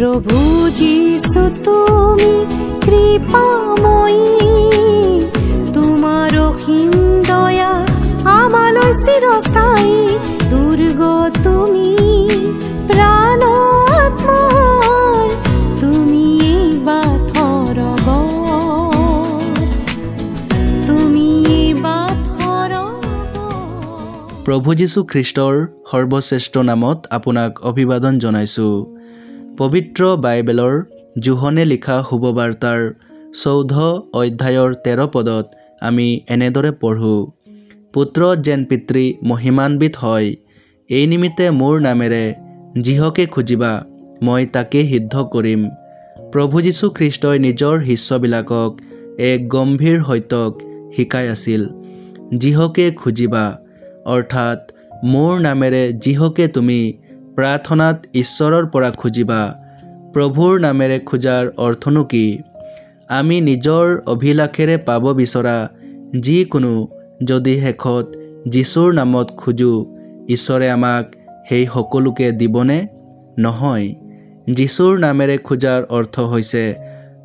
প্ৰভু যীশু তুমি কৃপাময়ী, তোমাৰ অসীম দয়া আমালৈ চিৰস্থায়ী। দুৰ্গ তুমি প্ৰাণ আত্মাৰ, তুমি বাথৰ তুমি বাথৰ। প্ৰভু যীশু খ্ৰীষ্টৰ সৰ্বশ্ৰেষ্ঠ নামত আপোনাক অভিবাদন জনাইছোঁ। পবিত্ৰ বাইবেলৰ যোহনে লিখা শুভবাৰ্তাৰ 14 অধ্যায়ৰ 13 পদত আমি এনেদৰে পঢ়োঁ, পুত্ৰ যেন পিতৃ মহিমান্বিত হয়, এই নিমিত্তে মোৰ নামেৰে যিহকে খুজিবা মই তাকে সিদ্ধ কৰিম। প্ৰভু যীশু খ্ৰীষ্টই নিজৰ শিষ্যবিলাকক এক গম্ভীৰ সত্যক শিকাই আছিল। যিহকে খুজিবা অৰ্থাৎ মোৰ নামেৰে যিহকে তুমি প্ৰাৰ্থনাত ঈশ্বৰৰ পৰা খুজিবা। প্ৰভুৰ নামেৰে খোজাৰ অৰ্থনো কি? আমি নিজৰ অভিলাষেৰে পাব বিচৰা যিকোনো যদি শেষত যীশুৰ নামত খোজোঁ, ঈশ্বৰে আমাক সেই সকলোকে দিবনে? নহয়। যীশুৰ নামেৰে খোজাৰ অৰ্থ হৈছে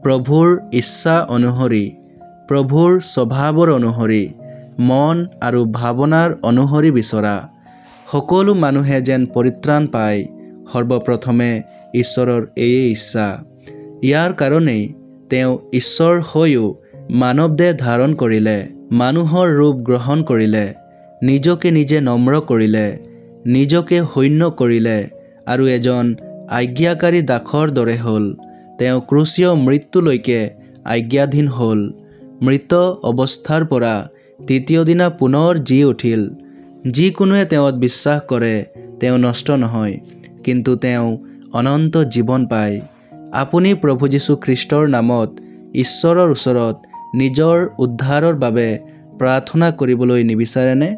প্ৰভুৰ ইচ্ছা অনুসৰি, প্ৰভুৰ স্বভাৱৰ অনুসৰি, মন আৰু ভাৱনাৰ অনুসৰি বিচৰা। সকলো মানুহে যেন পৰিত্ৰাণ পায়, সৰ্বপ্ৰথমে ঈশ্বৰৰ এয়ে ইচ্ছা। ইয়াৰ কাৰণেই তেওঁ ঈশ্বৰ হৈও মানৱ দেহ ধাৰণ কৰিলে, মানুহৰ ৰূপ গ্ৰহণ কৰিলে, নিজকে নিজে নম্ৰ কৰিলে, নিজকে শূন্য কৰিলে আৰু এজন আজ্ঞাকাৰী দাসৰ দৰে হ'ল। তেওঁ ক্ৰুচীয় মৃত্যুলৈকে আজ্ঞাধীন হ'ল। মৃত অৱস্থাৰ পৰা তৃতীয় দিনা পুনৰ জি উঠিল। যিকোনোৱে তেওঁত বিশ্বাস কৰে তেওঁ নষ্ট নহয়, কিন্তু তেওঁ অনন্ত জীৱন পায়। আপুনি প্ৰভু যীশু খ্ৰীষ্টৰ নামত ঈশ্বৰৰ ওচৰত নিজৰ উদ্ধাৰৰ বাবে প্ৰাৰ্থনা কৰিবলৈ নিবিচাৰেনে?